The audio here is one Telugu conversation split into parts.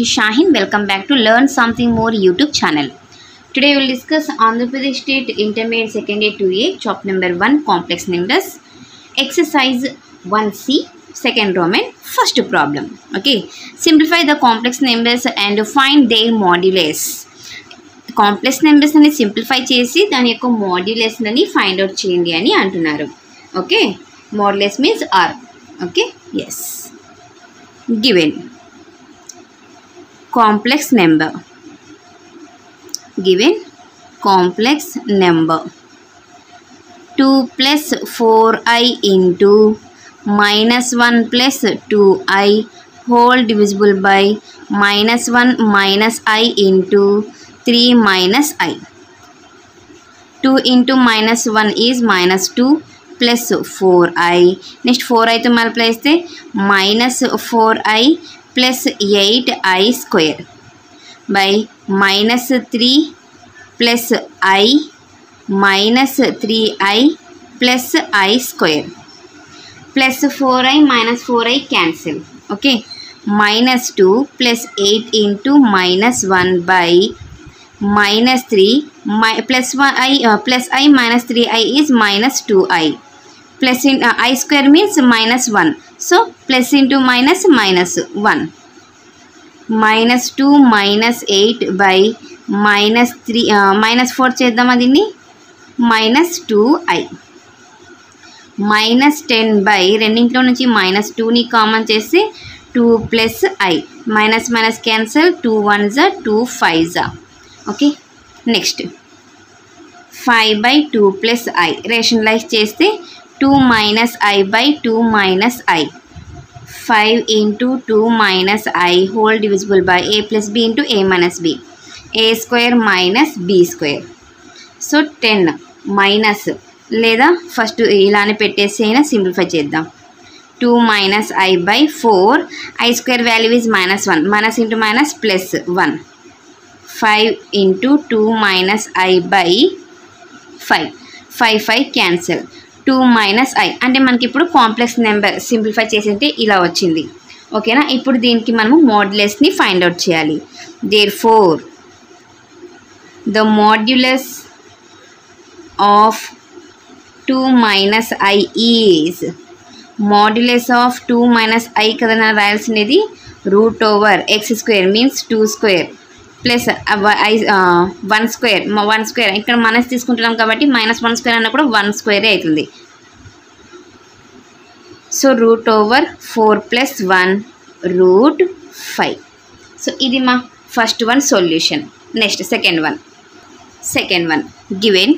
is Shahin. Welcome back to Learn Something More YouTube channel. Today we will discuss Andhra Pradesh State Intermediate Secondary 2A, chapter number 1, complex numbers, exercise 1C, second Roman, first problem. Okay, simplify the complex numbers and find their modulus. Complex numbers ani simplify chesi dani yokka modulus ani find out cheyandi ani antunaru. Okay, modulus means r. Okay, yes. Given complex number, given complex number 2 plus 4i into minus 1 plus 2i whole divisible by minus 1 minus i into 3 minus i. 2 into minus 1 is minus 2 plus 4i. Next 4i to multiply చేస్తే minus 4i plus 8i square by minus 3 plus i minus 3i plus i square plus 4i minus 4i cancel. Okay, minus 2 plus 8 into minus 1 by minus 3 plus 1i plus i minus 3i is minus 2i plus in I square means minus 1, so plus into minus minus 1, minus 2 minus 8 by minus 3 minus 4 చేద్దామా దీన్ని minus 2i minus 10 by రెండింట్లో నుంచి minus 2ని కామన్ చేస్తే 2 plus i minus minus cancel 2 1s 2 5s. Okay, next 5 by 2 plus i rationalize చేస్తే 2 minus i by 2 minus i. 5 into 2 minus i whole divisible by a plus b into a minus b. a square minus b square. So 10 minus లేదా ఫస్ట్ ఇలానే పెట్టేసి అయినా సింప్లిఫై చేద్దాం. 2 minus i by 4 i square value is minus 1 minus into minus plus 1. 5 into 2 minus i by 5 cancel. 2 minus i అంటే మనకి ఇప్పుడు కాంప్లెక్స్ నెంబర్ సింప్లిఫై చేసింటే ఇలా వచ్చింది. ఓకేనా, ఇప్పుడు దీనికి మనము మోడ్యులస్ని ఫైండ్ అవుట్ చేయాలి. Therefore the modulus of 2 minus i is modulus of 2 minus i కదా రాయాల్సినది root over x square means 2 square plus one square ఇక్కడ మైనస్ తీసుకుంటున్నాం కాబట్టి మైనస్ 1 స్క్వేర్ అన్న కూడా 1 స్క్వేరే అవుతుంది. So root over 4 plus 1 root 5. So ఇది మా first one solution. Next second one given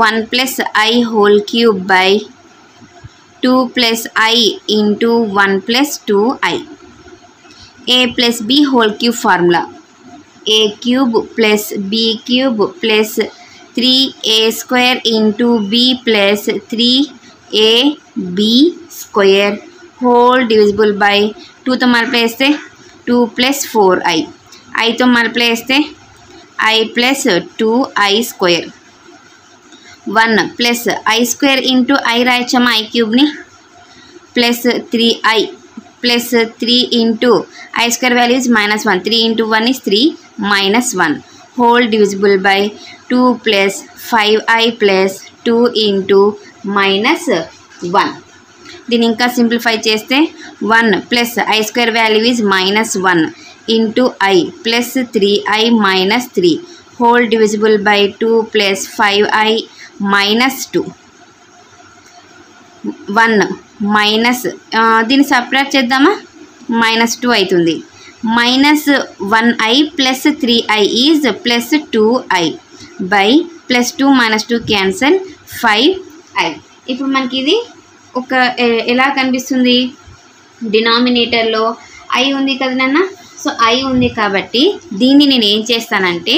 1 plus i whole cube by 2 plus i into 1 plus 2i. a plus b whole cube formula a cube plus b cube plus 3a square into b plus 3ab square whole divisible by 2 తో మల్టిప్లై చేస్తే 2 plus 4i i తో మల్టిప్లై చేస్తే i plus 2i square 1 plus i square into i రాయచ్చమ్మా i క్యూబ్ని plus 3i plus 3 into i square value is minus 1 3 into 1 is 3 minus 1 whole divisible by 2 plus 5i plus 2 into minus 1. దీన్ని ఇంకా సింప్లిఫై చేస్తే 1 plus i square value is minus 1 into i plus 3i minus 3 whole divisible by 2 plus 5i minus 2. 1 minus దీన్ని సపరేట్ చేద్దామా మైనస్ 2 అవుతుంది. Minus 1i plus 3i is plus 2i by plus 2 minus 2 cancel 5i. ఇప్పుడు మనకి ఇది ఒక ఎలా కనిపిస్తుంది, డినామినేటర్లో i ఉంది కదా నాన్న. సో i ఉంది కాబట్టి దీన్ని నేను ఏం చేస్తానంటే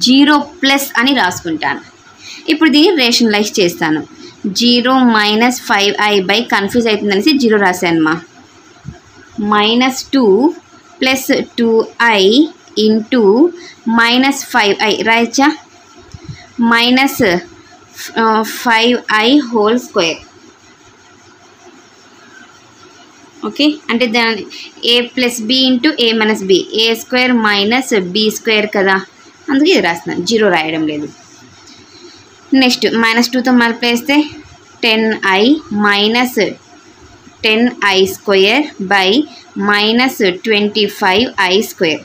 0 ప్లస్ అని రాసుకుంటాను. ఇప్పుడు దీన్ని రేషనలైజ్ చేస్తాను. 0 minus 5i by కన్ఫ్యూజ్ అవుతుందనేసి 0 రాశానమ్మా. minus 2 plus 2i into minus 5i రాయచ్చా minus 5i whole square okay, అంటే దాని a plus b into a minus b, a square minus b square కదా, అందుకే ఇది రాస్తున్నాను, 0 రాయడం లేదు. నెక్స్ట్ -2తో మల్టిప్లై చేస్తే 10i minus 10i square by minus 25i square.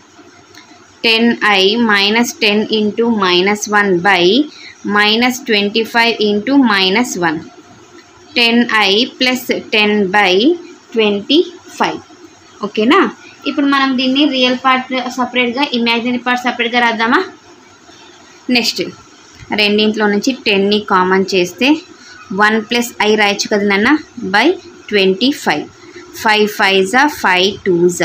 10i minus 10 into -1 by minus 25 into -1. 10i plus 10 by 25. ఓకేనా. ఇప్పుడు మనం దీన్ని రియల్ పార్ట్ సపరేట్గా, ఇమాజినరీ పార్ట్ సపరేట్గా రాద్దామా. నెక్స్ట్ రెండింట్లో నుంచి 10ని కామన్ చేస్తే 1 ప్లస్ i రాయొచ్చు కదా నాన్న, by 25. 5 5s 5 2s.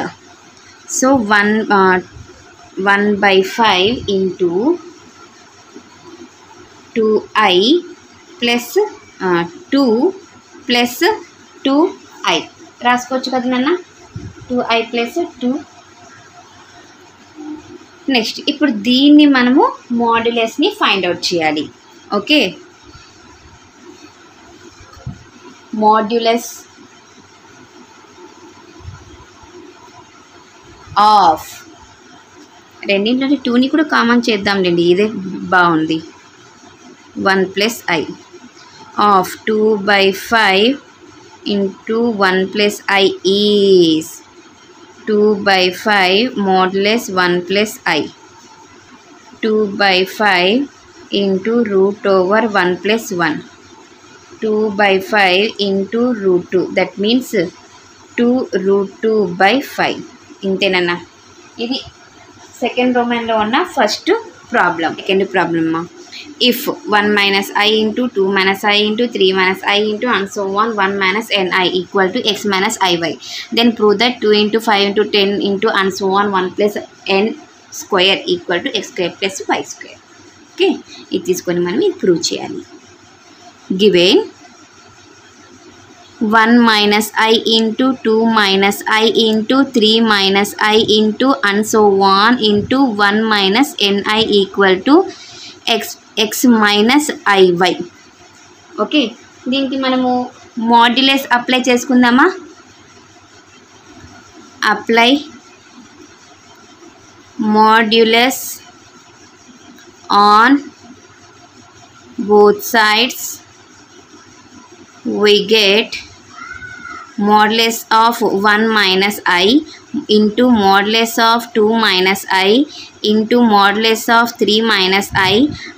So 1/5 into 2i plus 2 plus 2i రాసుకోవచ్చు కదా నాన్న, 2i ప్లస్ 2. నెక్స్ట్ ఇప్పుడు దీన్ని మనము మాడ్యులస్ని ఫైండ్ అవుట్ చేయాలి. ఓకే, మాడ్యులస్ ఆఫ్, రెండింటి 2ని కూడా కామన్ చేద్దాంలేండి, ఇదే బాగుంది. 1 plus i of 2/5 into 1 plus i is 2/5 modulus 1 plus i. 2/5 into root over 1 plus 1. 2/5 into √2, that means 2√2/5. ఇంతేనన్నా. ఇది సెకండ్ రోమన్లో ఉన్న first problem. Second problem, if 1 minus i into 2 minus i into 3 minus i into and so on 1 minus ni equal to x minus iy, then prove that 2 into 5 into 10 into and so on 1 plus n square equal to x square plus y square. Okay, ఇది తీసుకొని మనం ఇది ప్రూవ్ చేయాలి. Given 1 minus i into 2 minus i into 3 minus i into and so on into 1 minus ni equal to x minus iy. Okay, దీనికి మనము మాడ్యులస్ అప్లై చేసుకుందామా. Apply modulus on both sides, we get modulus of 1 minus i into modulus of 2 minus i into modulus of 3 minus i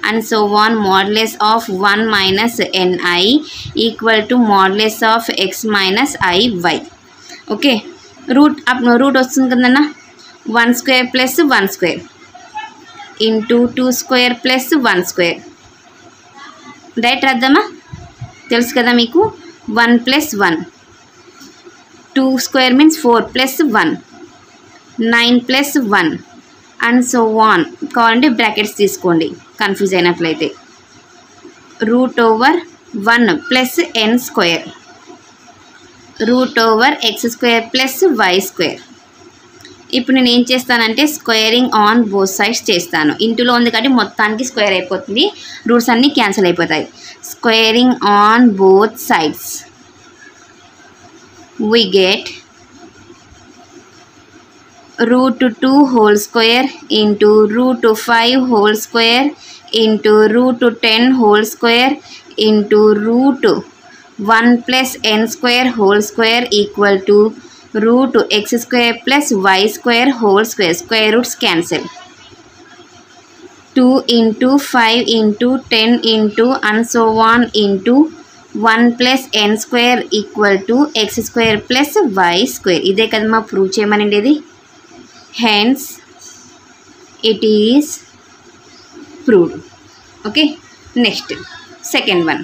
and so on modulus of 1 minus ni equal to modulus of x minus iy. Okay, root వస్తుంది కదన్నా, 1 square plus 1 square into 2 square plus 1 square. Right రాద్దామా, తెలుసు కదా మీకు. 1 plus 1, 2 square means 4 plus 1, 9 plus 1 and so on. కావాలంటే బ్రాకెట్స్ తీసుకోండి కన్ఫ్యూజ్ అయినట్లయితే. Root over 1 plus n square, root over x square plus y square. ఇప్పుడు నేను ఏం చేస్తానంటే స్క్వేరింగ్ ఆన్ బోత్ సైడ్స్ చేస్తాను. ఇంటులో ఉంది కాబట్టి మొత్తానికి స్క్వేర్ అయిపోతుంది, రూట్స్ అన్నీ క్యాన్సిల్ అయిపోతాయి. Squaring on both sides we get √2 whole square into √5 whole square into √10 whole square into √1 plus n square whole square equal to √x square plus y square whole square. Square roots cancel. 2 into 5 into 10 into and so on into 1 plus n square equal to x square plus y square. ఇదే కదా మా ప్రూవ్ చేయమనేది. Hence it is proved. Okay, next second one.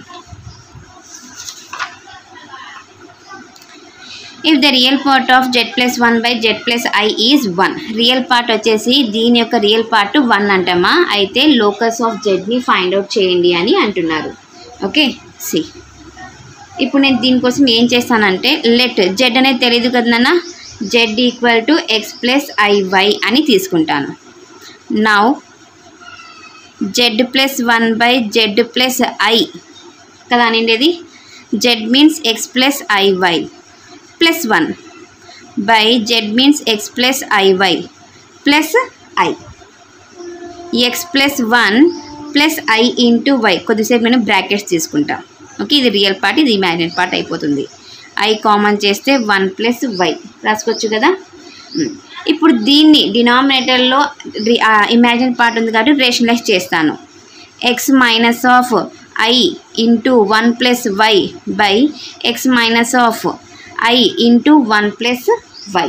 If the real part of z plus 1 by z plus i is 1. Real part వచ్చేసి దీని యొక్క రియల్ పార్ట్ 1 అంటామా, అయితే లోకస్ ఆఫ్ zని ఫైండ్ అవుట్ చేయండి అని అంటున్నారు. ఓకే, సి ఇప్పుడు నేను దీనికోసం ఏం చేస్తానంటే లెట్ z అనేది తెలియదు కదా నాన్న, z equal to x plus i y అని తీసుకుంటాను. Now z plus 1 by z plus i కదా అనేది, z means x plus i y plus 1 by z means x plus iy plus I. x plus 1 plus I into y. కొద్దిసేపు నేను బ్రాకెట్స్ తీసుకుంటా. ఓకే, ఇది రియల్ పార్ట్, ఇది ఇమాజినరీ పార్ట్ అయిపోతుంది. I కామన్ చేస్తే 1 ప్లస్ y రాసుకోవచ్చు కదా. ఇప్పుడు దీన్ని డినామినేటర్లో ఇమాజినరీ పార్ట్ ఉంది కాబట్టి రేషనలైజ్ చేస్తాను. x minus of I into 1 plus y by x minus of I into 1 plus y.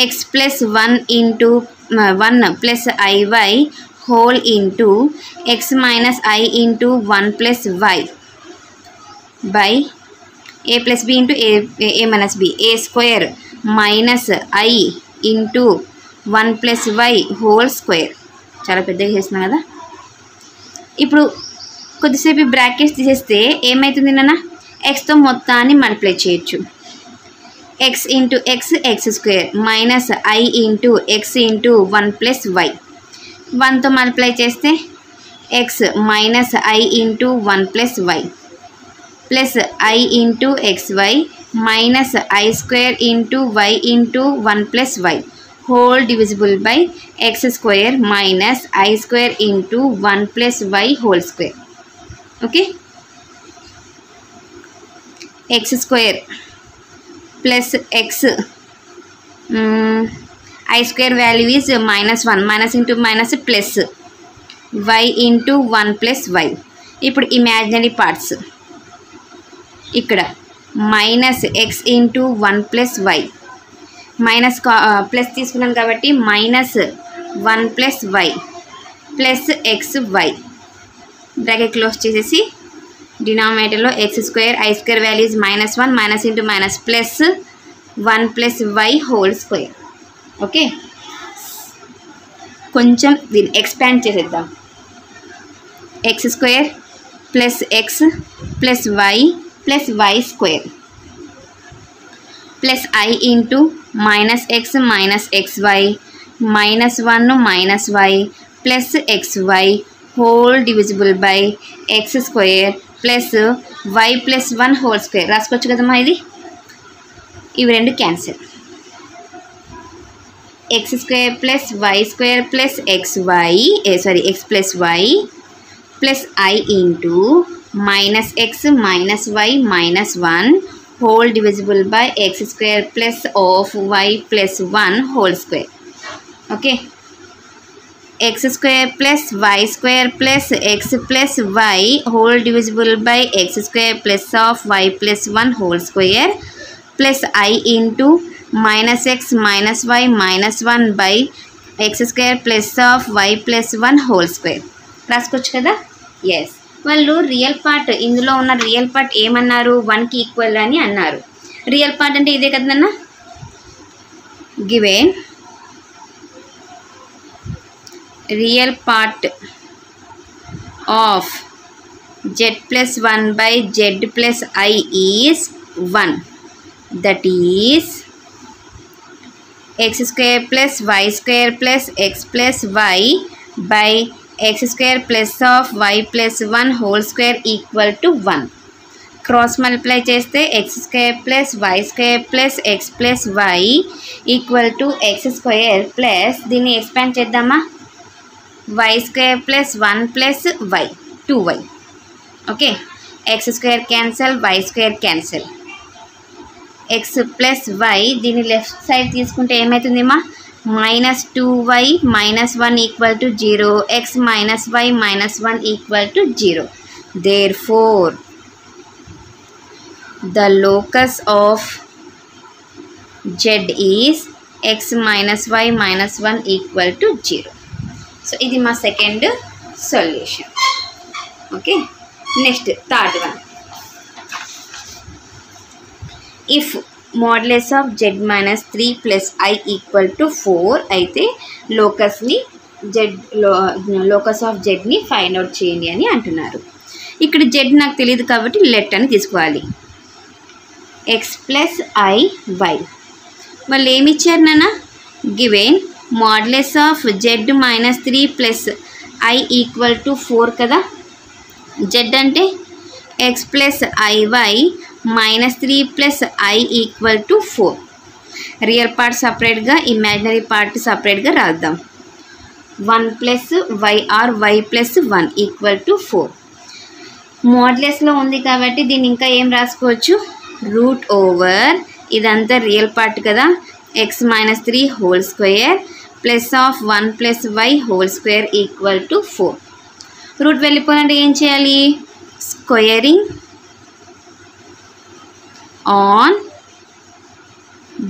x plus 1 into 1 plus iy whole into x minus I into 1 plus y by a plus b into a minus b, a square minus I into 1 plus y whole square. చాలా పెద్దగా చేస్తున్నాం కదా. ఇప్పుడు కొద్దిసేపు బ్రాకెట్స్ తీసేస్తే ఏమవుతుంది నాన్న, ఎక్స్తో మొత్తాన్ని మల్టిప్లై చేయొచ్చు. x into x square minus I into x into 1 plus y. 1తో multiply చేస్తే x minus I into 1 plus y plus I into xy minus I square into y into 1 plus y whole divisible by x square minus I square into 1 plus y whole square. Okay, x square plus x I square value is minus 1, minus into minus plus y into 1 plus y. ఇప్పుడు ఇమాజినరీ పార్ట్స్ ఇక్కడ minus x into 1 plus y, minus plus తీసుకున్నాం కాబట్టి minus 1 plus y plus xy bracket close చేసేసి డినామినేటర్లో x square i square values minus 1 minus into minus plus 1 plus y whole square. Okay, కొంచెం దీన్ని ఎక్స్పాండ్ చేసేద్దాం. X square plus x plus y square plus i into minus x minus xy minus 1 minus y plus xy whole divisible by x square plus y plus 1 whole square రాసుకోవచ్చు కదమ్మా. ఇవి రెండు cancel. X square plus y square plus x plus y plus i into minus x minus y minus 1 whole divisible by x square plus of y plus 1 whole square. Okay, x square plus y square plus x plus y whole divisible by x square plus of y plus 1 whole square plus I into minus x minus y minus 1 by x square plus of y plus 1 whole square రాసుకోవచ్చు కదా. ఎస్, వాళ్ళు రియల్ పార్ట్, ఇందులో ఉన్న రియల్ పార్ట్ ఏమన్నారు, 1కి ఈక్వల్ అని అన్నారు. రియల్ పార్ట్ అంటే ఇదే కదన్నా. Given real part of z plus 1 by z plus I is 1, that is x square plus y square plus x plus y by x square plus of y plus 1 whole square equal to 1. Cross multiply చేస్తే x square plus y square plus x plus y equal to x square plus దీన్ని ఎక్స్పాండ్ చేద్దామా, y square plus 1 plus y 2y. Okay, x square cancel, y square cancel, x plus y దీన్ని లెఫ్ట్ సైడ్ తీసుకుంటే ఏమవుతుందేమా, minus 2y minus 1 equal to 0, x minus y minus 1 equal to 0. Therefore, the locus of z is x minus y minus 1 equal to 0. So, this is my second solution. Okay. Next, third one. If modulus of z minus 3 plus I equal to 4, అయితే locus of z ని ఫైండ్ అవుట్ చేయండి అని అంటున్నారు. ఇక్కడ z నాకు తెలియదు కాబట్టి లెట్ అని తీసుకోవాలి. x plus I y. వాళ్ళు ఏమి ఇచ్చారు నాన్న, given modulus of z minus 3 plus I equal to 4 కదా. z అంటే x plus iy -3 plus I equal to 4. Real part సపరేట్గా, ఇమాజినరీ పార్ట్ సపరేట్గా రాద్దాం. 1 plus y or y plus 1 equal to 4. మోడ్యులస్లో ఉంది కాబట్టి దీన్ని ఇంకా ఏం రాసుకోవచ్చు, రూట్ ఓవర్ ఇదంతా రియల్ పార్ట్ కదా, x - 3 whole square plus of 1 plus y whole square equal to 4. Root వెళ్ళిపోయినట్టు ఏం చేయాలి, squaring on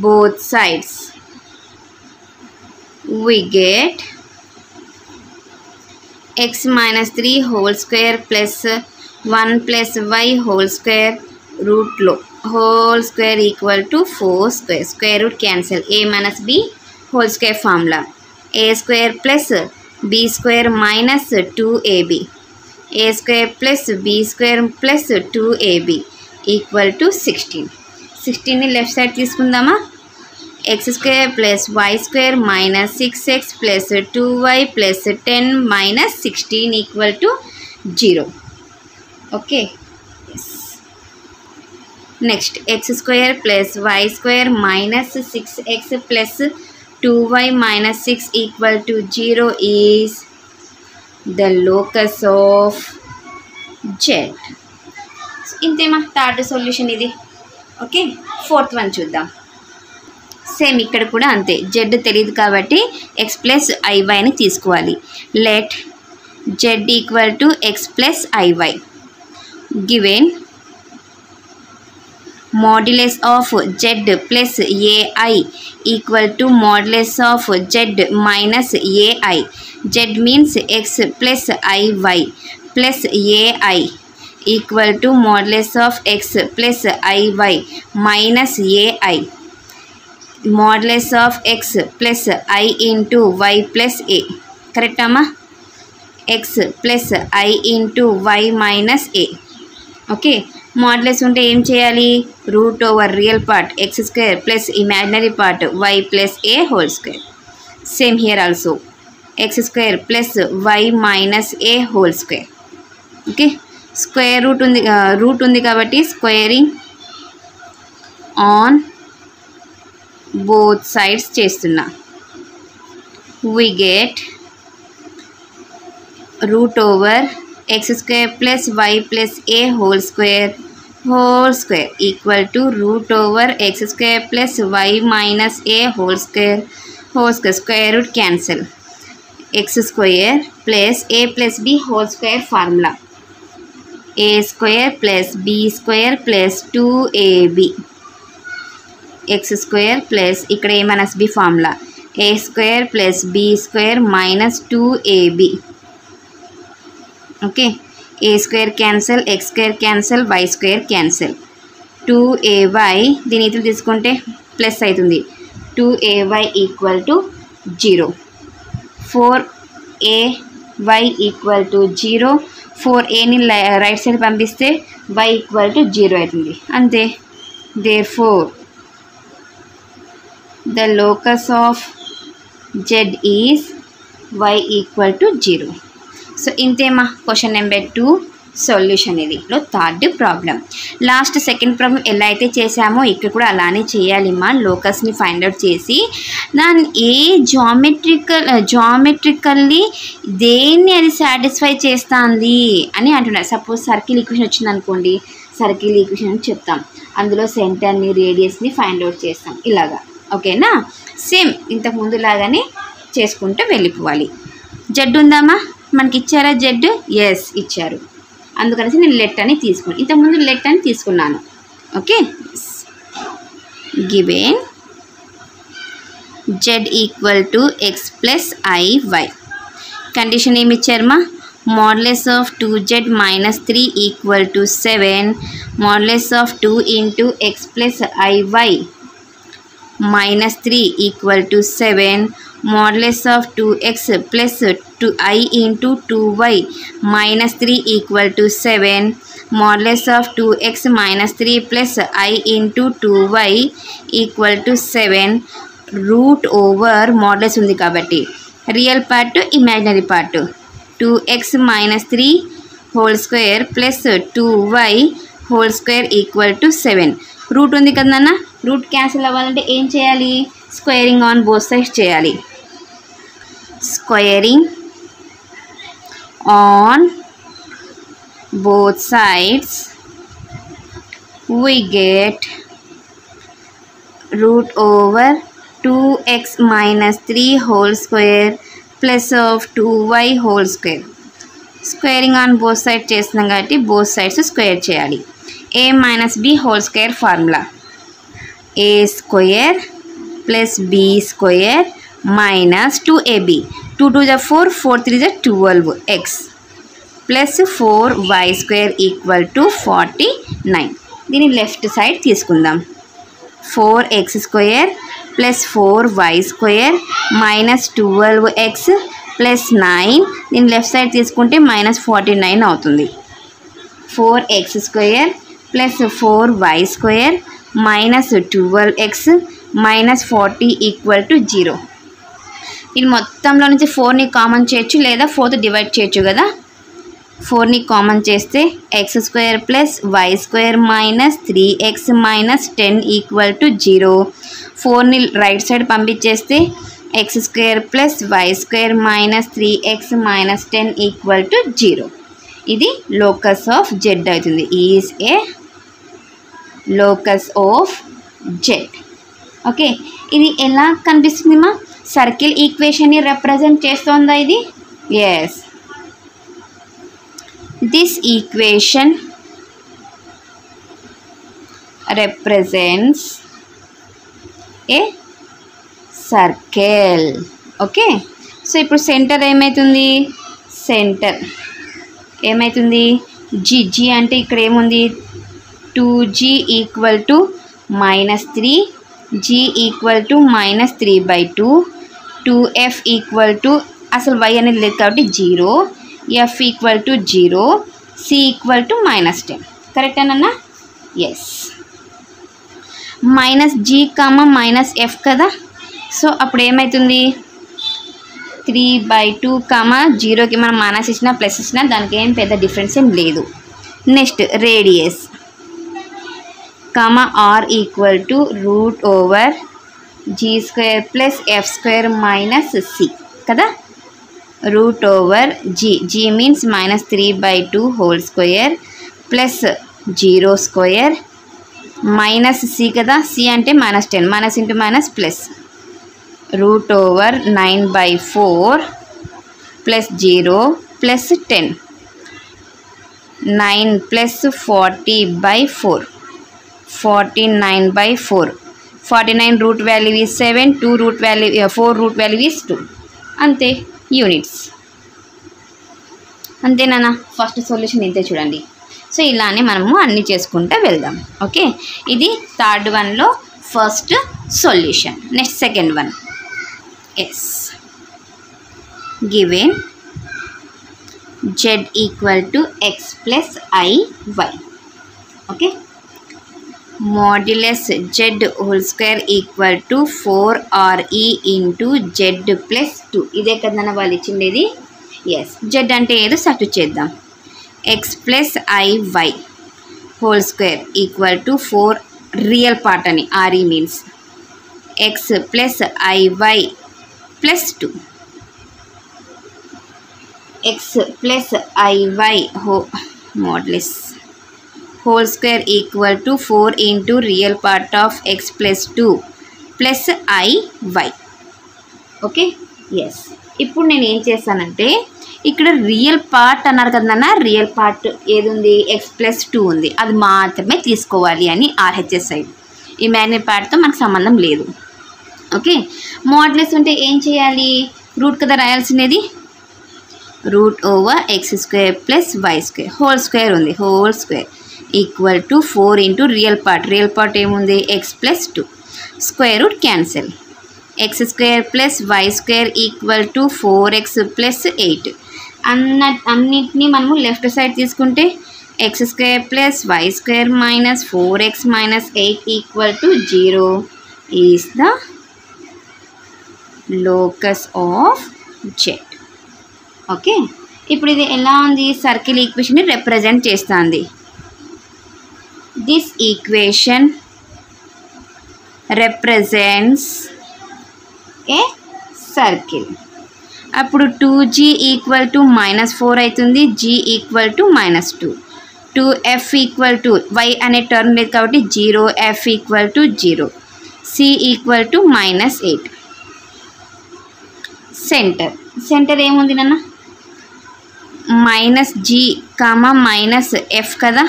both sides. We get x - 3 whole square plus 1 plus y whole square root low whole square equal to 4 square. Square root cancel. A minus b whole square formula. A square plus b square minus 2ab. A square plus b square plus 2ab equal to 16. 16ని లెఫ్ట్ సైడ్ తీసుకుందామా, x square plus y square minus 6x plus 2y plus 10 minus 16 equal to 0. Okay, next x square plus y square minus 6x plus 2y minus 6 equal to 0 is the locus of z. ఇంతేమా థర్డ్ సొల్యూషన్ ఇది. ఓకే, ఫోర్త్ వన్ చూద్దాం. సేమ్ ఇక్కడ కూడా అంతే, జెడ్ తెలియదు కాబట్టి x ప్లస్ ఐవైని తీసుకోవాలి. Let z equal to x plus i y. Given modulus of z plus a i equal to modulus of z minus a i. Z means x plus i y plus a i equal to modulus of x plus iy minus ai. Modulus of x plus I into y plus a. Correct amma? X plus I into y minus a. Okay, modulus unte em cheyali, root over real part x square plus imaginary part y plus a whole square. Same here also, x square plus y minus a whole square. Okay, square root ఉంది కాబట్టి స్క్వేరింగ్ ఆన్ బోత్ సైడ్స్ చేస్తున్నా. We get root over x square plus y plus a whole square equal to root over x square plus y minus a whole square square root cancel. X square plus a plus b whole square formula, a square plus b square plus 2ab. x square plus ఇక్కడ a minus b formula, a square plus b square minus 2ab. Okay, a square cancel, x square cancel, y square cancel. 2ay దీని ఇతలు తీసుకుంటే ప్లస్ అవుతుంది. 2ay equal to 0. 4ay equal to 0. 4aని రైట్ సైడ్ పంపిస్తే y ఈక్వల్ టు 0 అవుతుంది, అంతే. Therefore the locus of z is y equal to 0. So ఇంతేమా క్వశ్చన్ నెంబర్ 2 సొల్యూషన్. ఇది third problem. Last second problem ఎలా అయితే చేసామో ఇక్కడ కూడా అలానే చేయాలి మా. లోకస్ని ఫైండ్ అవుట్ చేసి దాన్ని ఏ జామెట్రికల్లీ దేన్ని అది సాటిస్ఫై చేస్తుంది అని అంటున్నారు. సపోజ్ సర్కిల్ ఈక్వేషన్ వచ్చింది అనుకోండి, సర్కిల్ ఈక్వేషన్ అని చెప్తాం, అందులో సెంటర్ని రేడియస్ని ఫైండ్ అవుట్ చేస్తాం ఇలాగా. ఓకేనా, సేమ్ ఇంతకుముందు లాగానే చేసుకుంటూ వెళ్ళిపోవాలి. జెడ్ ఉందామా మనకి, ఇచ్చారా జెడ్? ఎస్ ఇచ్చారు, అందుకనేసి నేను లెట్ అని తీసుకున్నాను. ఇంతకుముందు లెట్ అని తీసుకున్నాను. Okay, given z equal to x plus i y. Condition ఏమి ఇచ్చారమ్మా, modulus of 2z minus 3 equal to 7, modulus of 2 into x plus iy minus 3 equal to 7, modulus of 2x plus 2i into 2y minus 3 equal to 7, modulus of 2x minus 3 plus I into 2y equal to 7, root over modulus ఉంది కాబట్టి real part imaginary part 2x minus 3 whole square plus 2y whole square equal to 7. Root ఉంది కదన్నా, రూట్ క్యాన్సిల్ అవ్వాలంటే ఏం చేయాలి? స్క్వేరింగ్ ఆన్ బోత్ సైడ్స్ చేయాలి. Squaring on both sides we get root over 2x minus 3 whole square plus of 2y whole square. Squaring on both sides చేస్తున్నాం కాబట్టి both sides స్క్వేర్ చేయాలి. a minus b whole square formula a square plus b square minus 2ab. 2 2 is 4, 4 3 is 12x plus 4y square equal to 49. దీని లెఫ్ట్ సైడ్ తీసుకుందాం. 4x square plus 4y square minus 12x plus 9. దీని లెఫ్ట్ సైడ్ తీసుకుంటే మైనస్ 49 అవుతుంది. 4x square plus 4y square minus 12x minus 40 equal to 0. దీని మొత్తంలో నుంచి 4ని కామన్ చేయొచ్చు లేదా 4తో డివైడ్ చేయొచ్చు కదా. 4ని కామన్ చేస్తే x square plus y square minus 3x minus 10 equal to 0. 4ని రైట్ సైడ్ పంపించేస్తే x square plus y square minus 3x minus 10 equal to 0. ఇది లోకస్ ఆఫ్ z అవుతుంది. Is a locus of z. Okay, ఇది ఎలా కనిపిస్తుంది మా? సర్కిల్ ఈక్వేషన్ని రిప్రజెంట్ చేస్తోందా ఇది? Yes. This equation represents a circle. Okay, so ఇప్పుడు సెంటర్ ఏమవుతుంది? సెంటర్ ఏమవుతుంది? g అంటే ఇక్కడ ఏముంది? 2g equal to -3, g equal to -3/2, 2f equal to అసలు y అనేది లేదు కాబట్టి 0, f equal to 0, c equal to -10. కరెక్టేనన్నా? ఎస్. -g, -f కదా. సో అప్పుడు ఏమవుతుంది? 3/2, 0కి మనం మైనస్ ఇచ్చినా ప్లస్ ఇచ్చినా దానికి ఏం పెద్ద డిఫరెన్స్ ఏం లేదు. Next radius r equal to root over g square plus f square minus c కదా. Root over g means -3/2 whole square plus 0 square minus c కదా. c అంటే -10, minus into minus plus root over 9/4 plus 0 plus 10, 9 plus 40/4, 49/4. 49 root value is 7, 2 root value 4 root value is 2. అంతే యూనిట్స్. అంతేనా? ఫస్ట్ సొల్యూషన్ ఇంతే చూడండి. సో ఇలానే మనము అన్నీ చేసుకుంటూ వెళ్దాం. ఓకే, ఇది థర్డ్ వన్లో first solution. Next second one. Yes, given z equal to x plus i y. Okay, modulus z whole square equal to 4re into z plus 2. ఇదే కదన్నా వాళ్ళు ఇచ్చిండేది. ఎస్, z అంటే ఏదో సబ్స్టిట్యూట్ చేద్దాం. x plus iy whole square equal to 4 real part అని re means x plus iy plus 2. x plus iy modulus whole square equal to 4 into real part of x plus 2 plus i y. Okay, yes. ఇప్పుడు నేను ఏం చేస్తానంటే ఇక్కడ రియల్ పార్ట్ అన్నారు కదన్నా, రియల్ పార్ట్ ఏది ఉంది? x ప్లస్ 2 ఉంది, అది మాత్రమే తీసుకోవాలి అని ఆర్హెచ్ఎస్ సైడ్. ఇమాజినరీ పార్ట్తో మనకు సంబంధం లేదు. ఓకే, మాడ్యులస్ అంటే ఏం చేయాలి? రూట్ కదా రాయాల్సినది. Root over x square plus y square whole square ఉంది, whole square equal to 4 into real part. Real part ఏముంది? x plus 2. Square root cancel. x square plus y square equal to 4x plus 8. అన్నిటినీ మనము లెఫ్ట్ సైడ్ తీసుకుంటే x square plus y square minus 4x minus 8 equal to 0 is the locus of z. Okay, ఇప్పుడు ఇది ఎలా ఉంది? సర్కిల్ ఈక్వేషన్ని రిప్రజెంట్ చేస్తుంది. This equation represents a circle. అప్పుడు 2g ఈక్వల్ టు -4 అవుతుంది, g equal to -2. 2f equal to y అనే టర్మ్ లేదు కాబట్టి 0, f equal to 0, c equal to -8. Centre ఏముంది నాన్న? -g, -f కదా,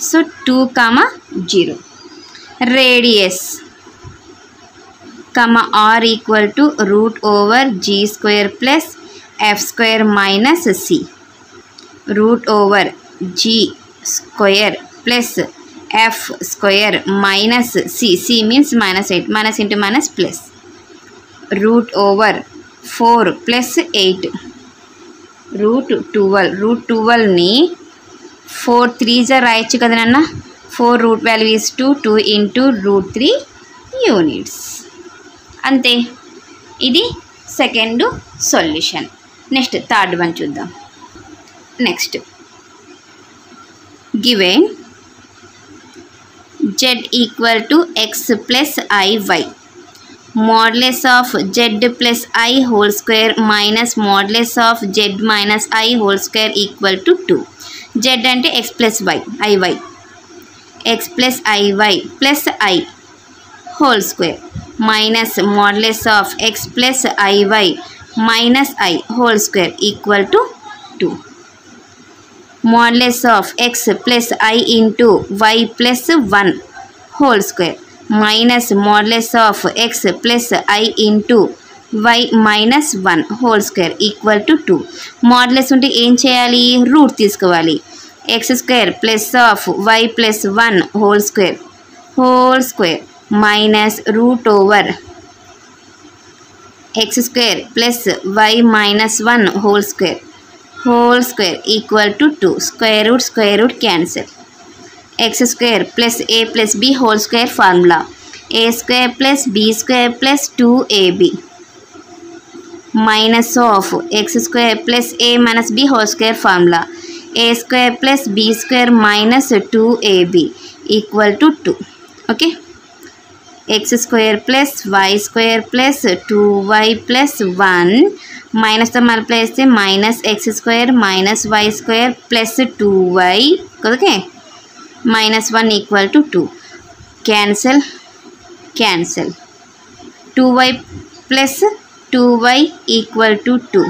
so 2, 0. Radius r equal to √g² plus f² minus c. √g² plus f² minus c. c means -8, -, plus √4 plus 8 √12ని 4 3s రాయొచ్చు కదా నాన్న. 4 root value is 2, 2 into √3 units. అంతే, ఇది second solution. Next third one చూద్దాం. Next given z equal to x plus iy, modulus of z plus i whole square minus modulus of z minus i whole square equal to 2. z అంటే x plus y, iy, x plus iy plus i whole square minus modulus of x plus iy minus i whole square equal to 2. Modulus of x plus i into y plus 1 whole square minus modulus of x plus i into y minus 1 whole square equal to 2. Modulus ఉంటే ఏం చేయాలి? రూట్ తీసుకోవాలి. x² plus of y plus 1 whole square minus √x² plus y minus 1 whole square equal to 2. Square root cancel. x² plus a plus b whole square formula a² plus b² plus 2ab minus of x² plus a minus b whole square formula a² plus b² minus 2ab equal to 2. Okay, x² plus y² plus 2y plus 1 మైనస్తో మల్టిప్లై చేస్తే -x² minus y² plus 2y. Okay, -1 equal to 2. Cancel 2y plus 2y equal to 2.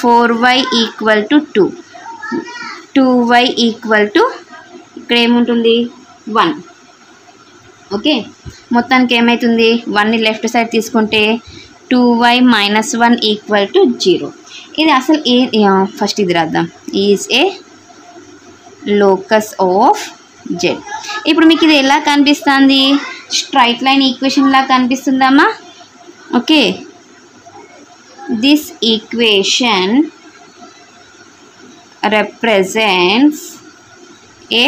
4y equal to 2. 2y equal to ఇక్కడ ఏముంటుంది? 1. ఓకే, మొత్తానికి ఏమవుతుంది? 1ని లెఫ్ట్ సైడ్ తీసుకుంటే 2y మైనస్ 1 ఈక్వల్ టు 0. ఇది అసలు ఫస్ట్ ఇది రాద్దాం. Is a locus of z. ఇప్పుడు మీకు ఇది ఎలా కనిపిస్తుంది? స్ట్రైట్ లైన్ ఈక్వేషన్ లా కనిపిస్తుందమ్మా. Okay, this equation represents a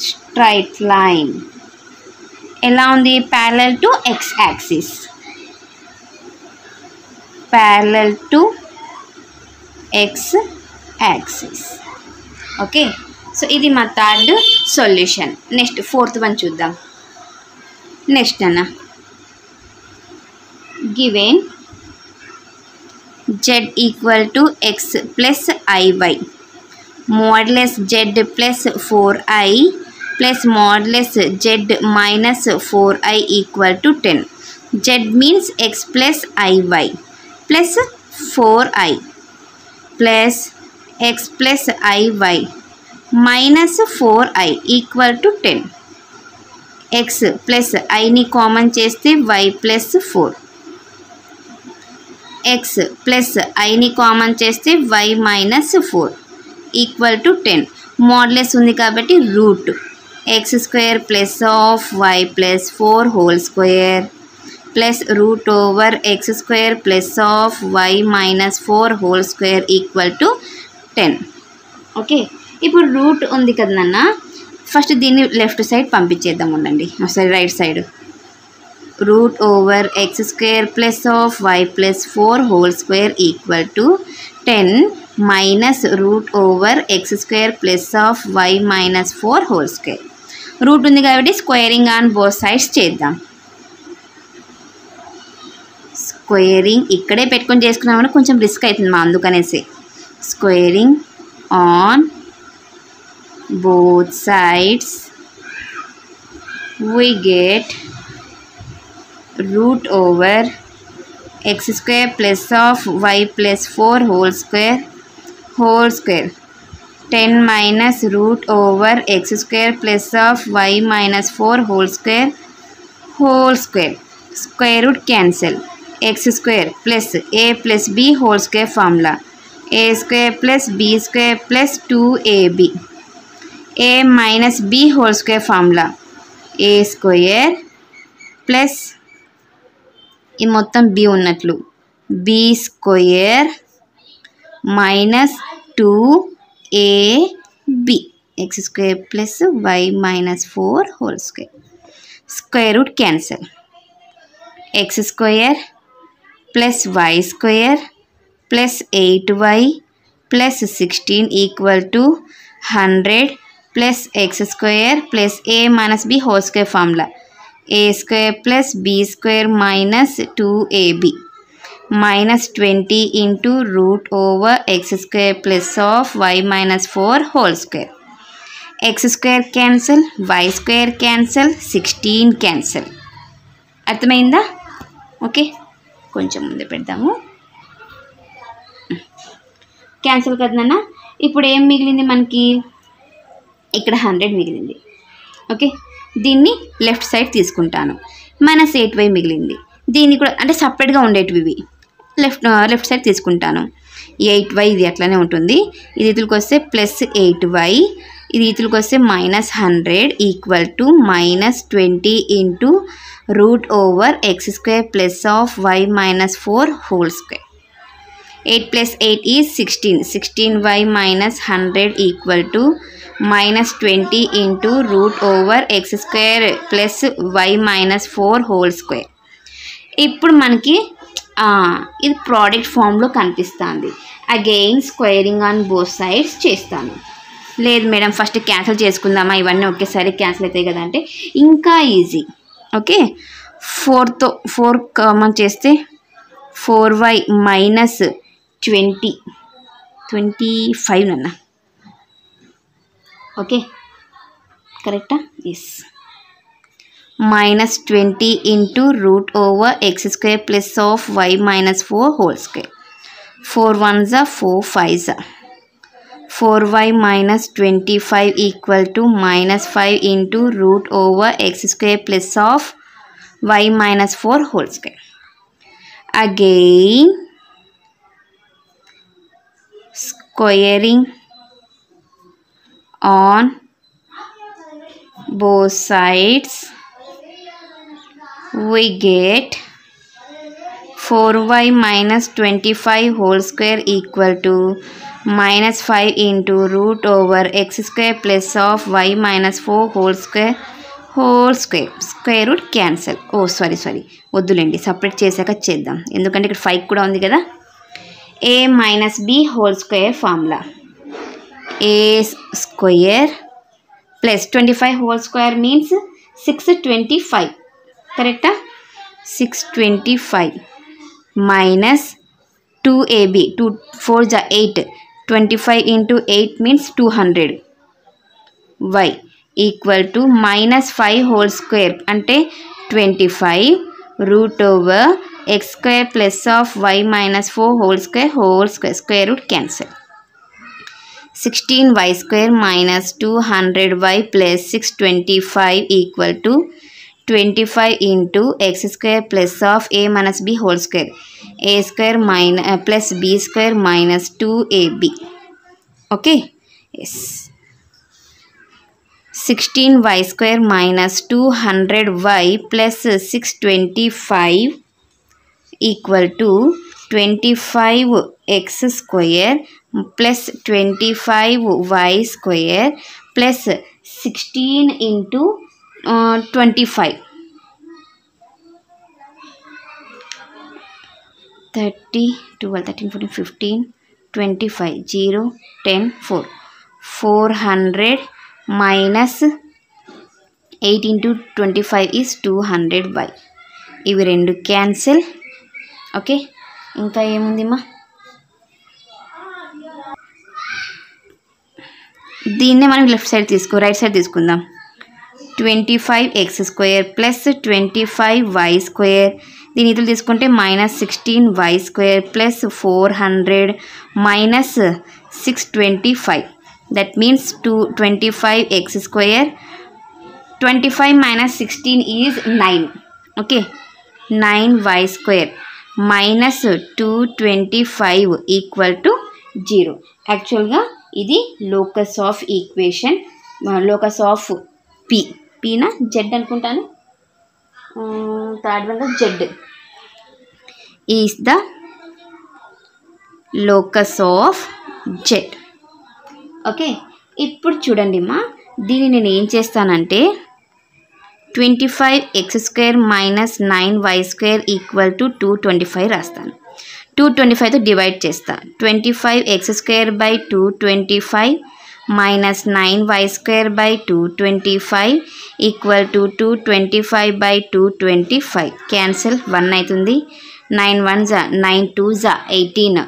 straight line. ఎలా ఉంది? parallel to x axis, okay. So ఇది మా third solution. Next fourth one చూద్దాం. నెక్స్ట్ అన్న given z equal to x plus iy, modulus z plus 4i plus modulus z minus 4i equal to 10. z means x plus iy plus 4i plus x plus iy minus 4i equal to 10. x plus iని కామన్ చేస్తే y ప్లస్ 4, x ప్లస్ iని కామన్ చేస్తే y minus 4 equal to 10. Modulus ఉంది కాబట్టి root x² plus of y plus 4 whole square plus √x² plus of y minus 4 whole square equal to 10. Okay, ఇప్పుడు రూట్ ఉంది కదా నాన్న, ఫస్ట్ దీన్ని లెఫ్ట్ సైడ్ పంపించేద్దాం. ఉండండి, ఒకసారి right side. √x² plus of y plus 4 whole square equal to 10 minus root over x square plus of y minus 4 whole square. Route ఉంది కాబట్టి స్క్వేరింగ్ ఆన్ బోత్ సైడ్స్ చేద్దాం. స్క్వేరింగ్ ఇక్కడే పెట్టుకొని చేసుకున్నామని కొంచెం రిస్క్ అవుతుంది మా, అందుకనేసి squaring on both sides we get root over x square plus of y plus 4 whole square 10 minus root over x square plus of y minus 4 whole square square root cancel, x square plus a plus b whole square formula, a square plus b square plus 2ab, a minus b whole square formula, a square plus ఈ మొత్తం b ఉన్నట్లు b square minus 2ab x square plus y minus 4 whole square, square root cancel, x square plus y square plus 8y plus 16 equal to 100 plus x square plus a minus b whole square formula, a square plus b square minus 2ab minus 20 into root over x square plus of y minus 4 whole square, x square cancel, y square cancel, 16 cancel. అర్థమైందా? ఓకే, కొంచెం ముందు పెడదాము. క్యాన్సిల్ కదా నాన్న. ఇప్పుడు ఏం మిగిలింది మనకి? ఇక్కడ 100 మిగిలింది. ఓకే, దీన్ని లెఫ్ట్ సైడ్ తీసుకుంటాను. మైనస్ 8y మిగిలింది. దీన్ని కూడా అంటే సపరేట్గా ఉండేటివి ఇవి లెఫ్ట్ సైడ్ తీసుకుంటాను. 8y ఇది అట్లానే ఉంటుంది. ఇది ఇతులకు వస్తే ప్లస్ 8y, ఇది ఇతులకు వస్తే minus 100 equal to minus 20 into root over x square plus of y minus 4 whole square. 8 plus 8 is 16. 16y minus 100 equal to minus 20 into root over x square plus y minus 4 whole square. ఇప్పుడు మనకి ఇది ప్రోడక్ట్ ఫామ్లో కనిపిస్తుంది. Again squaring on both sides చేస్తాను. లేదు మేడం ఫస్ట్ క్యాన్సిల్ చేసుకుందామా, ఇవన్నీ ఒకేసారి క్యాన్సిల్ అవుతాయి కదా అంటే ఇంకా ఈజీ. ఓకే, 4తో 4 కామన్ చేస్తే 4y మైనస్ 25 నన్న. ఓకే కరెక్టా? Yes. Minus 20 into root over x square plus of y minus 4 whole square. 4 1s 4 5s 4y minus 25 equal to minus 5 into root over x square plus of y minus 4 whole square. Again squaring on both sides we get 4y minus 25 whole square equal to minus 5 into root over x square plus of y minus 4 whole square square root cancel. Oh sorry వద్దులేండి, సపరేట్ చేశాక చేద్దాం ఎందుకంటే ఇక్కడ 5 కూడా ఉంది కదా. a minus b whole square formula, a square plus 25 whole square means 625 correct? 625 minus 2ab 2 4s 8 25 into 8 means 200 y equal to minus 5 whole square అంటే 25 root over x square plus of y minus 4 whole square square root cancel. 16y square minus 200y plus 625 equal to 25 into x square plus of a minus b whole square, a square minus plus b square minus 2ab. Okay, yes. 16y square minus 200y plus 625 equal to 25x square plus 25y square plus 16 into 25 30 12 13 14 15 25 0 10 4 400 minus 8 into 25 is 200y. ఇవి రెండు క్యాన్సిల్. ఓకే, ఇంకా ఏముందిమ్మా? దీన్నే మనం లెఫ్ట్ సైడ్ రైట్ సైడ్ తీసుకుందాం. 25x² plus 25y². దీని ఇతలు తీసుకుంటే -16y² plus 400 minus 625. That means 25x². 25 minus 16 is 9. Okay, 9y² minus 225 equal to 0. యాక్చువల్గా ఇది locus of equation, locus of పీనా జెడ్ అనుకుంటాను. Third one z is the locus of z. Okay, ఇప్పుడు చూడండి అమ్మా, దీన్ని నేను ఏం చేస్తానంటే 25x² minus 9y² equal to 225 రాస్తాను. 225తో డివైడ్ చేస్తా. 25x² by 225 minus 9y² by 225 equal to 225 by 225. Cancel, 1 అవుతుంది. 9 1 9 2 18.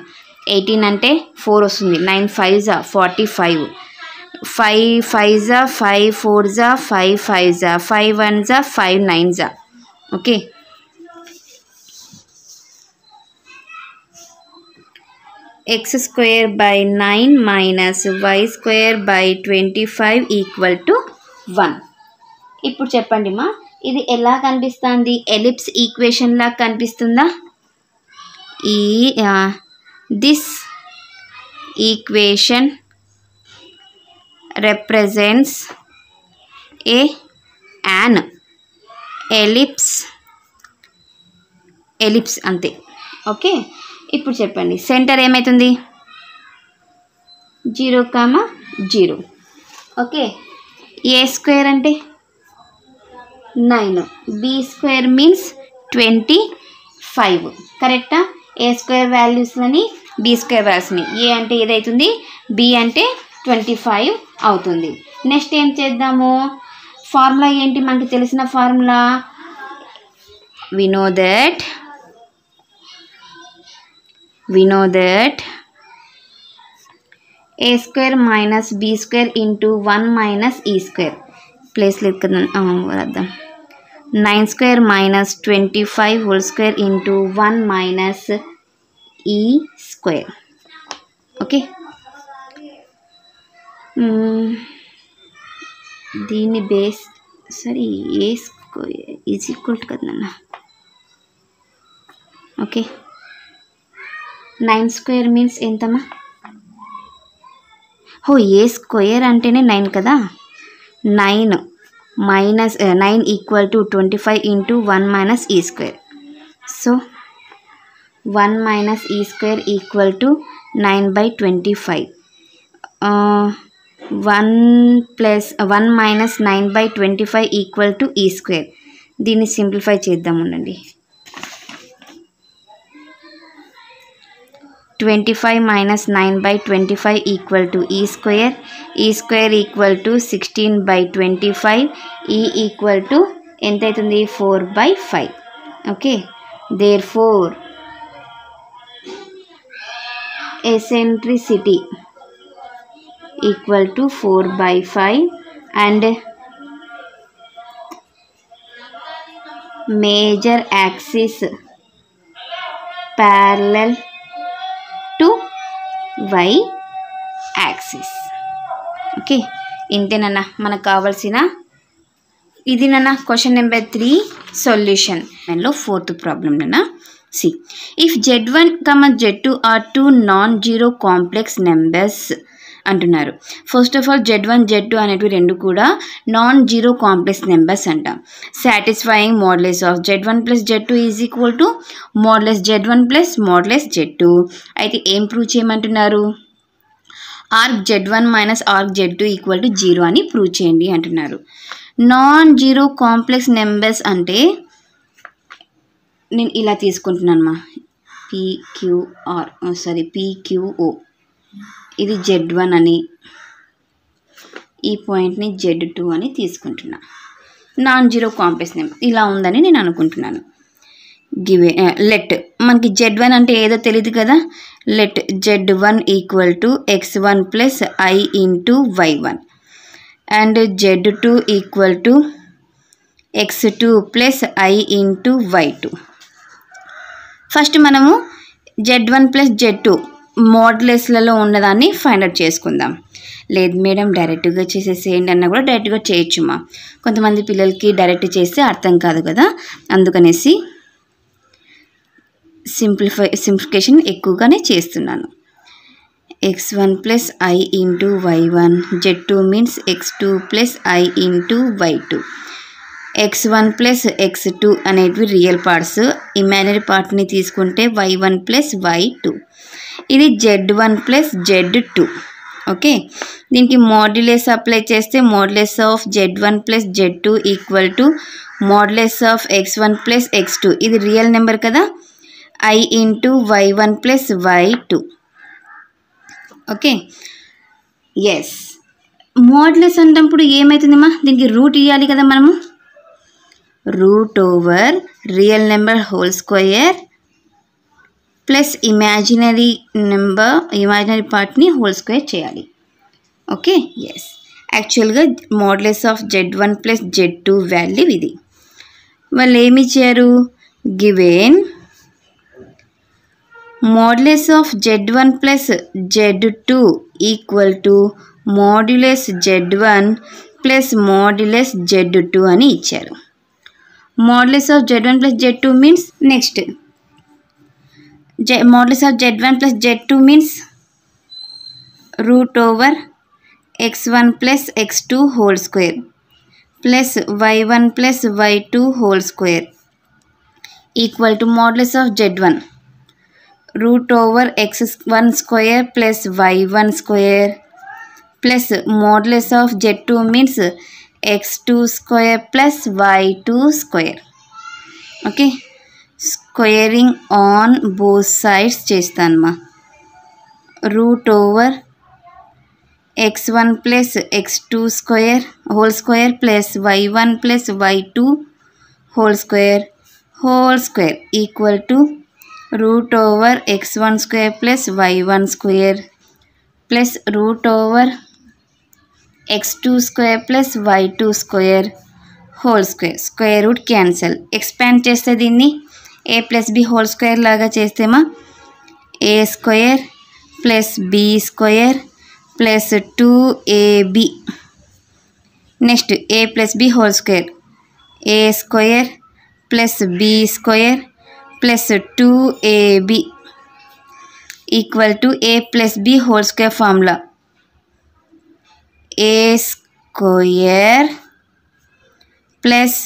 18 అంటే 4 వస్తుంది. 9 5 45. 5 5 5 4 5 5 5 1 5 9. Okay, x² by 9 minus y² by 25 equal to 1. ఇప్పుడు చెప్పండి మా, ఇది ఎలా కనిపిస్తుంది? ఎలిప్స్ ఈక్వేషన్ లా కనిపిస్తుందా? This equation represents an ellipse అంతే. ఓకే, ఇప్పుడు చెప్పండి సెంటర్ ఏమవుతుంది? 0, 0. ఓకే, a² అంటే 9, b² మీన్స్ 25. కరెక్టా? a² వాల్యూస్ని b² వాల్యూస్ని, ఏ అంటే ఏదవుతుంది, b అంటే 25 అవుతుంది. నెక్స్ట్ ఏం చేద్దాము? ఫార్ములా ఏంటి మనకి తెలిసిన formula? we know that a² minus b² into 1 minus e². Place లేదు కదా, రాద్దాం. 9² minus 25 whole square into 1 minus e². Okay, దీన్ని బేస్ సరే a² ఈజ్ ఈక్వల్ టు కదా నాన్న. ఓకే, 9² మీన్స్ ఎంతమ్మా? a² అంటేనే 9 కదా. 9 minus 9 equal to 25 into 1 minus e². So 1 minus e² equal to 9/25. 1 minus 9/25 equal to e². దీన్ని సింప్లిఫై చేద్దాం ఉండండి. 25 minus 9/25 equal to e². e² equal to 16/25. e equal to ఎంత అవుతుంది? 4/5. Okay, therefore eccentricity equal to 4/5 and major axis parallel to y axis. Okay, ఇంతేనన్నా మనకు కావాల్సిన ఇది నాన్న. క్వశ్చన్ నెంబర్ 3 సొల్యూషన్ లో 4th ప్రాబ్లం నాన్న. See if z1, z2 are 2 non zero complex numbers అంటున్నారు. First of all z1, z2 అనేవి రెండు కూడా నాన్-జీరో కాంప్లెక్స్ నెంబర్స్ అంట. Satisfying modulus of z1 plus z2 is equal to modulus z1 plus modulus z2. అయితే ఏం ప్రూవ్ చేయమంటున్నారు? Arg z1 minus arg z2 equal to 0 అని ప్రూవ్ చేయండి అంటున్నారు. నాన్-జీరో కాంప్లెక్స్ నెంబర్స్ అంటే నేను ఇలా తీసుకుంటున్నాను మా, PQO. ఇది Z1 అని, ఈ పాయింట్ని Z2 అని తీసుకుంటున్నా. నాన్ జీరో కాంప్లెక్స్ నెంబర్ ఇలా ఉందని నేను అనుకుంటున్నాను. లెట్ మనకి Z1 అంటే ఏదో తెలియదు కదా. Let Z1 equal to x1 plus I into y1 and Z2 equal to x2 plus I into y2. First మనము Z1 ప్లస్ Z2 మోడ్యులస్లలో ఉన్నదాన్ని ఫైండ్ అవుట్ చేసుకుందాం. లేదు మేడం డైరెక్ట్గా చేసేసేయండి అన్నా కూడా డైరెక్ట్గా చేయొచ్చుమా. కొంతమంది పిల్లలకి చేస్తే అర్థం కాదు కదా, అందుకనేసి సింప్లిఫికేషన్ ఎక్కువగానే చేస్తున్నాను. x1 plus I into y1, Z2 means x2 plus I into y2. x1 plus x2 అనేటివి రియల్ పార్ట్స్, ఇమాజినరీ పార్ట్ని తీసుకుంటే y1 ప్లస్ y2. ఇది Z1 ప్లస్ Z2. ఓకే, దీనికి మాడ్యులస్ అప్లై చేస్తే modulus of Z1 plus Z2 equal to modulus of x1 plus x2. ఇది రియల్ నెంబర్ కదా, I into y1 plus y2. Okay, yes. Modulus అన్నప్పుడు ఏమవుతుందమ్మా, దీనికి రూట్ ఇవ్వాలి కదా మనము. Root over real number whole square plus imaginary పార్ట్ని హోల్ స్క్వేర్ చేయాలి. Okay, yes. యాక్చువల్గా modulus of Z1 plus Z2 value ఇది. వాళ్ళు ఏమి ఇచ్చారు, given modulus of Z1 plus Z2 equal to modulus Z1 plus modulus Z2 అని ఇచ్చారు. Modulus of Z1 plus Z2 means next modulus of Z1 plus Z2 means root over x1 plus x2 whole square plus y1 plus y2 whole square equal to modulus of Z1 root over x1 square plus y1 square plus modulus of Z2 means x2 square plus y2 square. Okay, squaring on both sides చేస్తానమ్మా. Root over x1 plus x2 square whole square plus y1 plus y2 whole square equal to root over x1 square plus y1 square plus root over x2 square plus y2 square whole square. Square root cancel. Expand చేస్తే దీన్ని a plus b whole square లాగా చేస్తేమా a square plus b square plus 2ab. Next a plus b whole square, a square plus b square plus 2ab equal to a plus b whole square formula a square plus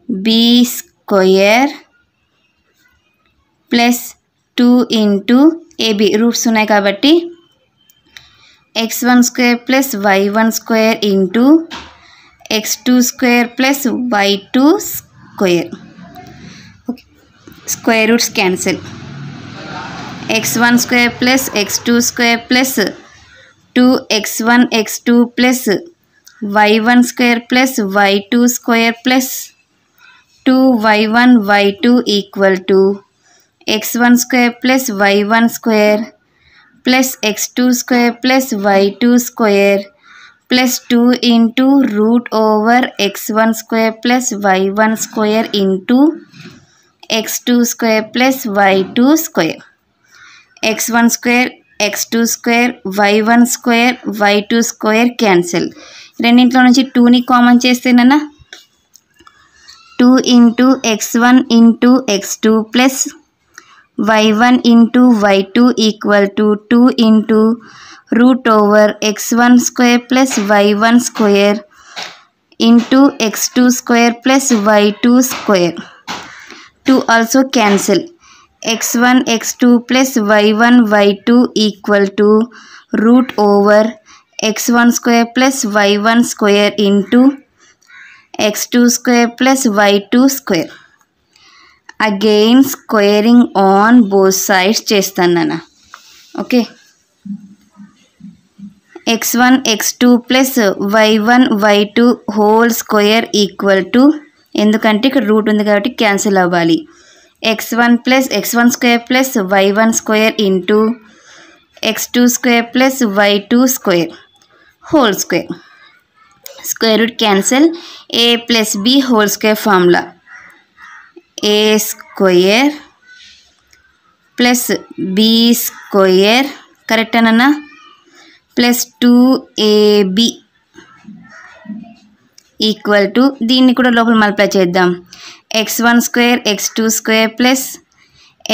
b square plus 2 into a b. Roots ఉన్నాయి కాబట్టి x1 square plus y1 square into x2 square plus y2 square. Okay, square roots cancel. x1 square plus x2 square plus 2x1 x2 plus y1 square plus y2 square plus 2y1 y2 equal to x1 square plus y1 square plus x2 square plus y2 square plus 2 into root over x1 square plus y1 square into x2 square plus y2 square. x1 square x2 square y1 square y2 square cancel. రెండింట్లో నుంచి 2ని కామన్ చేస్తేనన్నా 2 into x1 into x2 plus y1 into y2 equal to 2 into root over x1 square plus y1 square into x2 square plus y2 square. 2 also cancel. x1 x2 plus y1 y2 equal to root over x1 square plus y1 square into x2 square plus y2 square. Again squaring on both sides చేస్తాను నాన్న. Okay, x1 x2 plus y1 y2 whole square equal to, ఎందుకంటే ఇక్కడ రూట్ ఉంది కాబట్టి క్యాన్సిల్ అవ్వాలి, x1 plus x1 square plus y1 square into x2 square plus y2 square whole square. Square root cancel, a plus b whole square formula a square plus b square కరెక్టేనా ప్లస్ 2ab ఈక్వల్ టు, దీన్ని కూడా లోపల మల్టిప్లై చేద్దాం, x1 square x2 square plus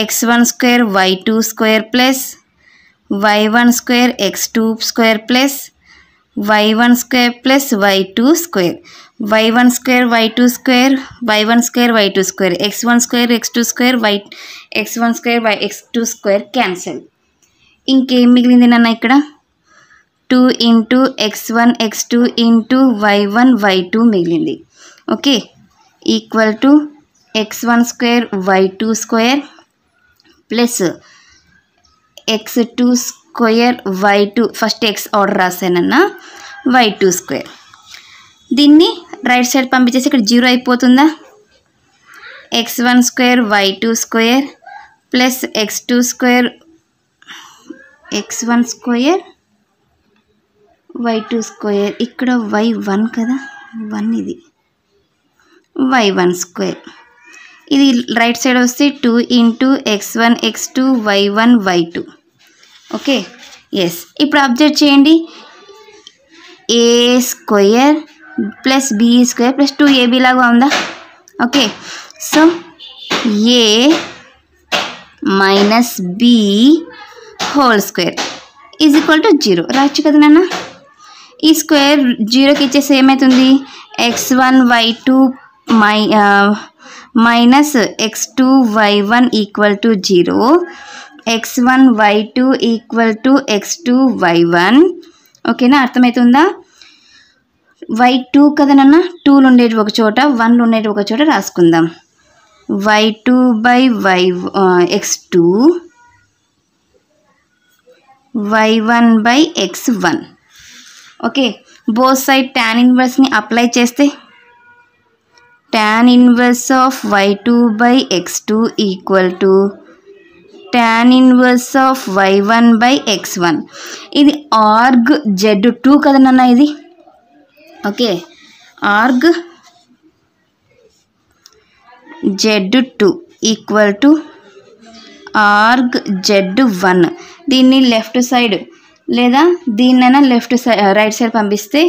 x1 square y2 square plus y1 square x2 square plus y1 square plus y2 square, y1 square y2 square y1 square y2 square, x1 square x2 square x1 square x2 square cancel. ఇంకేం మిగిలింది నాన్న ఇక్కడ 2 into x1 x2 into y1 y2 మిగిలింది. Okay, equal to x1 square y2 square plus x2 square y2, first x order రాసానన్నా, y2 స్క్వేర్. దీన్ని రైట్ సైడ్ పంపించేసి ఇక్కడ 0 అయిపోతుందా, x1 square y2 square plus x2 square x1 square y2 square, ఇక్కడ y1 కదా 1, ఇది y1 స్క్వేర్, ఇది రైట్ సైడ్ వస్తే 2 into x1 x2 y1 y2. Okay, yes. ఇప్పుడు అబ్జర్వ్ చేయండి, a square plus b square plus 2ab లాగా ఉందా. Okay, so a minus b whole square is equal to 0 రాయొచ్చు కదా నాన్న. ఈ స్క్వేర్ 0కి ఇచ్చేసి ఏమవుతుంది, x1 y2 minus x2 y1 equal to 0, x1 y2 equal to x2 y1. ఓకేనా, అర్థమవుతుందా. y2 కదా నాన్న, 2లు ఉండేది ఒక చోట 1లు ఉండేది ఒక చోట రాసుకుందాం, y2 by x2 y1 by x1. Okay, both side tan ఇన్వర్స్ని అప్లై చేస్తే tan inverse of y2 by x2 equal to tan inverse of y1 by x1. ఇది ఆర్గ్ z2 కదా నాన్న ఇది. Okay, arg z2 equal to arg z1. దీన్ని లెఫ్ట్ సైడ్ లేదా దీన్నైనా లెఫ్ట్ సైడ్ రైట్ సైడ్ పంపిస్తే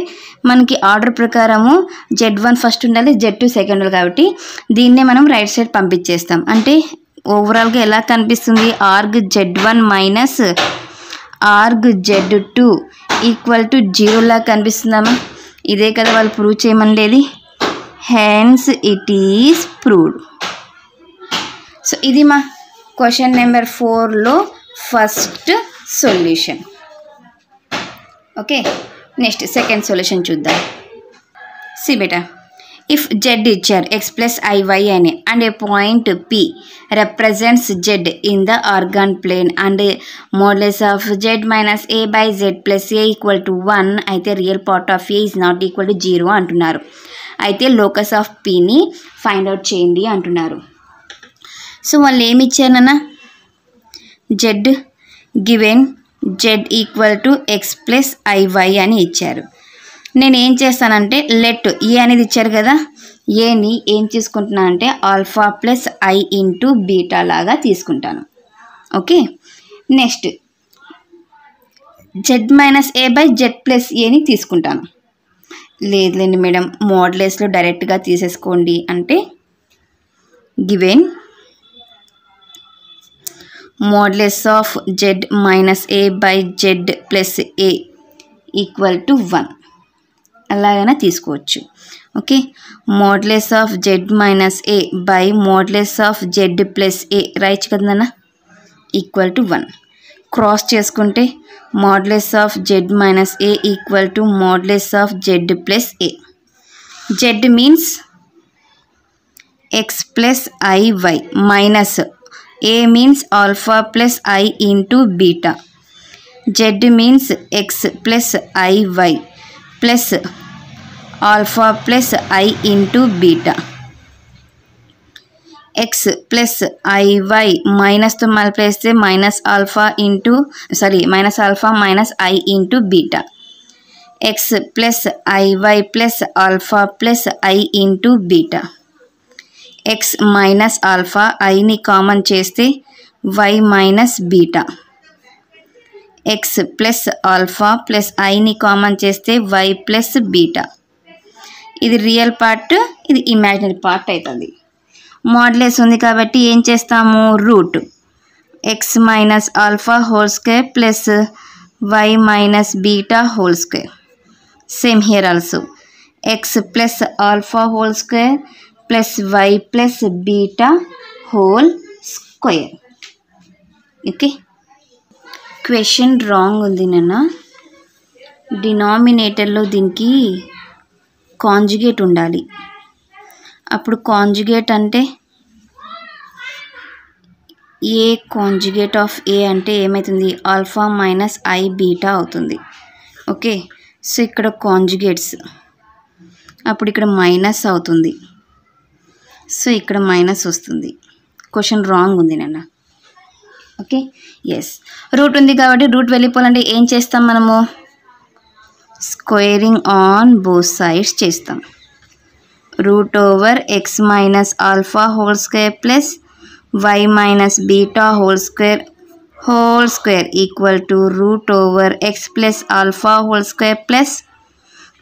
మనకి ఆర్డర్ ప్రకారము z1 ఫస్ట్ ఉండాలి, z2 సెకండ్ ఉండాలి, కాబట్టి దీన్నే మనం రైట్ సైడ్ పంపించేస్తాం. అంటే ఓవరాల్గా ఎలా కనిపిస్తుంది, arg z1 minus arg z2 equal to 0 లాగా కనిపిస్తుందమ్మా. ఇదే కదా వాళ్ళు ప్రూవ్ చేయమనేది, hence it is proved. So ఇది మా క్వశ్చన్ నెంబర్ 4లో first solution. Okay, next second solution చూద్దాం. సి బేటా, if z ఇచ్చారు x ప్లస్ iy అని and a point p represents z in the organ plane and modulus of z minus a by z plus a equal to 1 అయితే real part of a is not equal to 0 అంటున్నారు. అయితే లోకస్ ఆఫ్ pని ఫైండ్ అవుట్ చేయండి అంటున్నారు. సో వాళ్ళు ఏమి ఇచ్చారన్న, z given z equal to x plus iy అని ఇచ్చారు. నేను ఏం చేస్తానంటే లెట్ ఏ అనేది ఇచ్చారు కదా, ఏని ఏం తీసుకుంటున్నానంటే alpha plus i into beta లాగా తీసుకుంటాను. Okay, next z minus a by z plus ఏని తీసుకుంటాను. లేదులేండి మేడం మోడ్యులస్లో డైరెక్ట్గా తీసేసుకోండి అంటే given modulus of z minus a by z plus a equal to 1 అలాగైనా తీసుకోవచ్చు. Okay, modulus of z minus a by modulus of z plus a రాయచ్చు కదన్నా ఈక్వల్ టు 1. క్రాస్ చేసుకుంటే modulus of z minus a equal to modulus of z plus a. Z means x plus i y minus a means alpha plus i into beta. Z means x plus iy plus alpha plus I into beta. X plus iy minus to multiply చేస్తే minus alpha minus I into beta. X plus iy plus alpha plus I into beta. X minus alpha I ని కామన్ చేస్తే y minus beta. X plus alpha plus I ని కామన్ చేస్తే y plus beta. ఇది రియల్ పార్ట్, ఇది ఇమాజినరీ పార్ట్ అవుతుంది. మోడ్యులస్ ఉంది కాబట్టి ఏం చేస్తాము, route x minus alpha whole square plus y minus beta whole square. Same here also, x plus alpha whole square plus y plus beta whole square. Okay, question wrong ఉంది నాన్న. డినామినేటర్లో దీనికి కాంజుగేట్ ఉండాలి. అప్పుడు కాంజుగేట్ అంటే ఏ కాంజుగేట్ ఆఫ్ ఏ అంటే ఏమవుతుంది, ఆల్ఫా మైనస్ ఐ బీటా అవుతుంది. ఓకే, సో ఇక్కడ కాంజుగేట్స్, అప్పుడు ఇక్కడ మైనస్ అవుతుంది. సో ఇక్కడ మైనస్ వస్తుంది. క్వశ్చన్ రాంగ్ ఉంది నాన్న. ఓకే, ఎస్, రూట్ ఉంది కాబట్టి రూట్ వెళ్ళిపోవాలంటే ఏం చేస్తాం మనము, స్క్వేరింగ్ ఆన్ బోత్ సైడ్స్ చేస్తాం. Route over X minus alpha whole square plus y minus beta whole square equal to root over x plus alpha whole square plus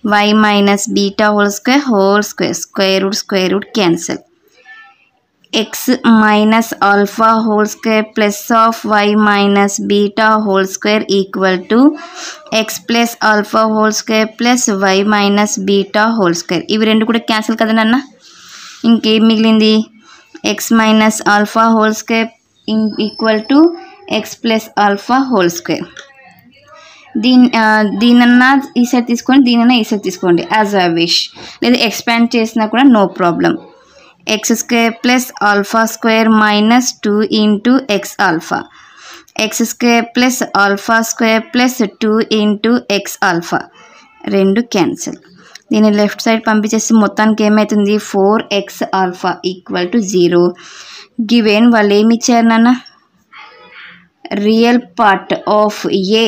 y minus beta whole square. Square root cancel. X minus alpha whole square plus of y minus beta whole square equal to x plus alpha whole square plus y minus beta whole square. ఇవి రెండు కూడా క్యాన్సిల్ కదా నాన్న. ఇంకేం మిగిలింది, x minus alpha whole square equal to x plus alpha whole square. దీనన్నా ఈ సైడ్ తీసుకోండి, దీనన్నా ఈ సైడ్ తీసుకోండి, యాజ్ ఐ విష్. లేదా ఎక్స్పాండ్ చేసినా కూడా no problem. X square plus alpha square minus 2 into x alpha. X square plus alpha square plus 2 into x alpha, రెండు క్యాన్సిల్. దీన్ని లెఫ్ట్ సైడ్ పంపించేసి మొత్తానికి ఏమవుతుంది, 4x alpha equal to 0. Given వాళ్ళు ఏమి ఇచ్చారు నాన్న, real part of A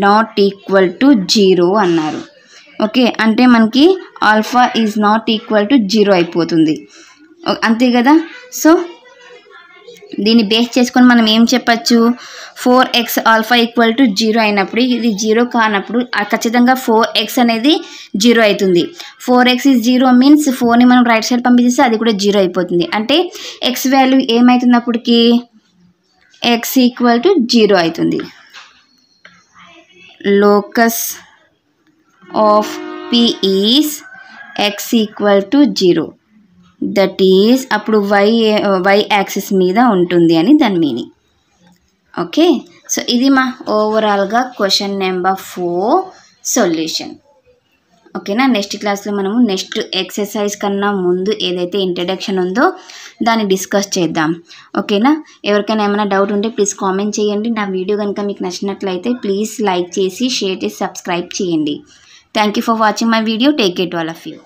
not equal to 0 అన్నారు. ఓకే, అంటే మనకి alpha is not equal to 0 అయిపోతుంది, అంతే కదా. సో దీన్ని బేస్ చేసుకొని మనం ఏం చెప్పచ్చు, 4x ఆల్ఫా ఈక్వల్ టు 0 అయినప్పుడు, ఇది 0 కానప్పుడు ఖచ్చితంగా 4x అనేది 0 అవుతుంది. 4x ఈజ్ 0 మీన్స్ 4ని మనం రైట్ సైడ్ పంపించేస్తే అది కూడా 0 అయిపోతుంది. అంటే x వాల్యూ ఏమవుతుంది అప్పటికి, x ఈక్వల్ టు 0 అవుతుంది. Locus of p is x equal to 0. That is అప్పుడు y యాక్సిస్ మీద ఉంటుంది అని దాని మీనింగ్. ఓకే, సో ఇది మా ఓవరాల్గా క్వశ్చన్ నెంబర్ 4 సొల్యూషన్. ఓకేనా, నెక్స్ట్ క్లాస్లో మనము నెక్స్ట్ ఎక్సర్సైజ్ కన్నా ముందు ఏదైతే ఇంట్రడక్షన్ ఉందో దాన్ని డిస్కస్ చేద్దాం. ఓకేనా, ఎవరికైనా ఏమైనా డౌట్ ఉంటే ప్లీజ్ కామెంట్ చేయండి. నా వీడియో కనుక మీకు నచ్చినట్లయితే ప్లీజ్ లైక్ చేసి షేర్ చేసి సబ్స్క్రైబ్ చేయండి. Thank you for watching my video. Take care to all of you.